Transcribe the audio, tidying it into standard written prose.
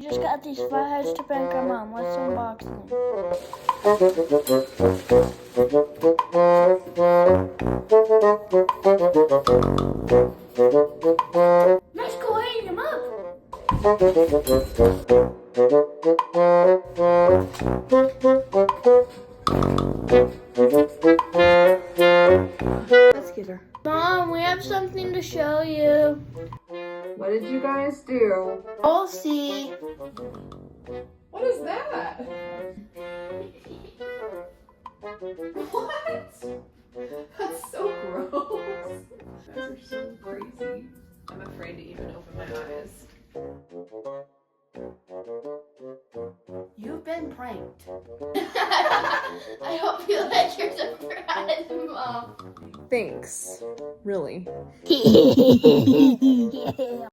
We just got these flatheads to prank our mom. Let's unbox them. Let's go hang them up. Let's get her. Mom, we have something to show you. What did you guys do? We'll see. What is that? What? That's so gross. You guys are so crazy. I'm afraid to even open my eyes. You've been pranked. I hope you like your surprise, Mom. Thanks. Really.